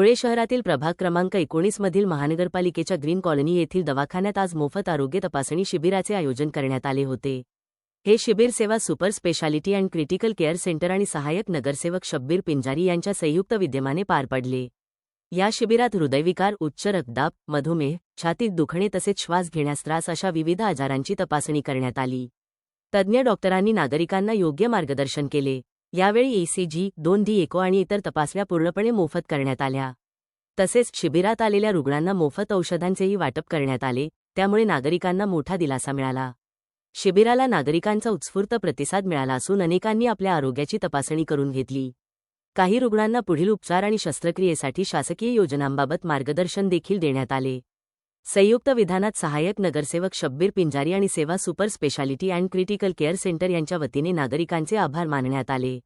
धुळे शहरातील प्रभाग क्रमांक 19 मधील महानगरपालिकेच्या ग्रीन कॉलनी येथील दवाखान्यात आज मोफत आरोग्य तपासणी शिबिराचे आयोजन करण्यात आले होते। हे शिबिर सेवा super speciality and critical care centre आणि सहाय्यक नगरसेवक शब्बीर पिंजारी यांच्या संयुक्त विद्यमाने पार पडले। या शिबिरात हृदयविकार, उच्च रक्तदाब, मधुमेह, छातीत दुखणे तसेच श्वास घेण्यास त्रास अशा विविध आजारांची तपासणी करण्यात आली। तज्ज्ञ डॉक्टरांनी नागरिकांना योग्य मार्गदर्शन केले। यावेळी ECG, 2D एको आणि इतर तपासण्या पूर्णपणे मोफत करण्यात आल्या। तसेच शिबिरात आलेल्या रुग्णांना मोफत औषधांचेही वाटप करण्यात आले, त्यामुळे नागरिकांना मोठा दिलासा मिळाला। शिबिराला नागरिकांचा उत्स्फूर्त प्रतिसाद मिळाला असून अनेकांनी आपल्या आरोग्याची तपासणी करून घेतली। काही रुग्णांना पुढील उपचार आणि शस्त्रक्रियेसाठी शासकीय योजनांबाबत मार्गदर्शन देखील देण्यात आले। संयुक्त विधानात सहाय्यक नगरसेवक शब्बीर पिंजारी आणि सेवा super speciality and critical care centre यांच्या वतीने नागरिकांचे आभार मानण्यात आले।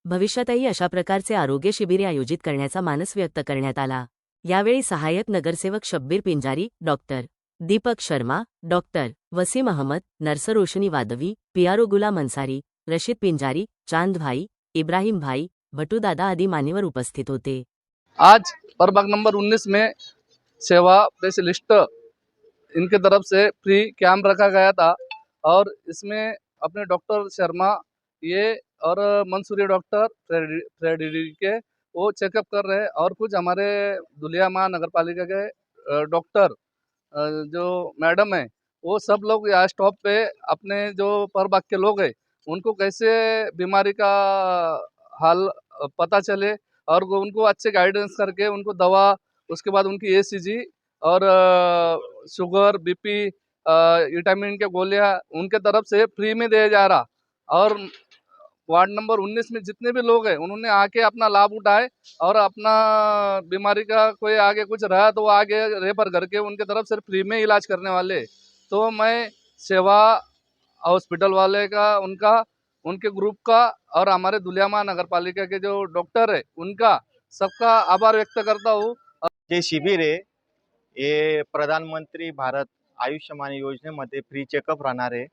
भविष्यातही अशा प्रकारचे आरोग्य शिबिरे आयोजित करण्याचा मानस व्यक्त करण्यात आला। यावेळी सहाय्यक नगरसेवक Shabbir Pinjari, doctor Deepak Sharma, doctor Waseem Ahmed, nurse Roshni Wadvi, PRO Ghulam Ansari, Rashid Pinjari, Chand bhai, Ibrahim भाई, भटू दादा आदि मान्यवर उपस्थित होते। आज प्रभाग नंबर 19 में सेवा स्पेशलिस्ट इनके तरफ से फ्री कैंप रखा गया था और इसमें अपने डॉक्टर शर्मा ये और मंसूरी डॉक्टर फ्रेडी के वो चेकअप कर रहे हैं और कुछ हमारे दुलिया महानगर पालिका के डॉक्टर जो मैडम है वो सब लोग यहाँ स्टॉप पे अपने जो प्रभाग के लोग हैं उनको कैसे बीमारी का हाल पता चले और उनको अच्छे गाइडेंस करके उनको दवा, उसके बाद उनकी ECG और शुगर, BP, विटामिन के गोलियां उनके तरफ से फ्री में दिया जा रहा। और वार्ड नंबर 19 में जितने भी लोग हैं उन्होंने आके अपना लाभ उठाए और अपना बीमारी का कोई आगे कुछ रहा तो आगे रेफर करके उनके तरफ सिर्फ फ्री में इलाज करने वाले। तो मैं सेवा हॉस्पिटल वाले का, उनके ग्रुप का और हमारे दुलियामा नगर पालिका के जो डॉक्टर है उनका सबका आभार व्यक्त करता हूँ। जे शिबिर आहे हे प्रधानमंत्री भारत आयुष्यमान योजनेमध्ये फ्री चेकअप राहणार आहे।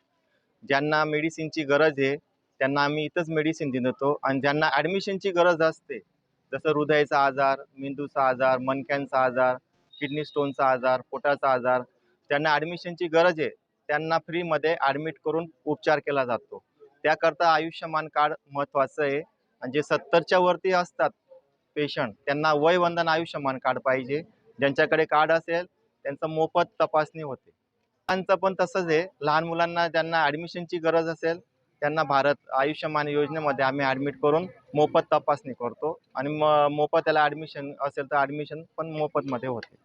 ज्यांना मेडिसिनची गरज आहे त्यांना आम्ही इथंच मेडिसिन देतो आणि ज्यांना ॲडमिशनची गरज असते जसं हृदयाचा आजार, मेंदूचा आजार, मणक्यांचा आजार, किडनी स्टोनचा आजार, पोटाचा आजार, त्यांना ॲडमिशनची गरज आहे त्यांना फ्रीमध्ये ॲडमिट करून उपचार केला जातो। त्याकरता आयुष्यमान कार्ड महत्त्वाचं आहे आणि जे 70च्या वरती असतात पेशंट त्यांना वयवंदन आयुष्यमान कार्ड पाहिजे। ज्यांच्याकडे कार्ड असेल त्यांचं मोफत तपासणी होते। मुलांचं पण तसंच आहे, लहान मुलांना ज्यांना ॲडमिशनची गरज असेल त्यांना भारत आयुष्यमान योजनेमध्ये आम्ही ॲडमिट करून मोफत तपासणी करतो आणि मोफत त्याला ॲडमिशन असेल तर ॲडमिशन पण मोफतमध्ये होते।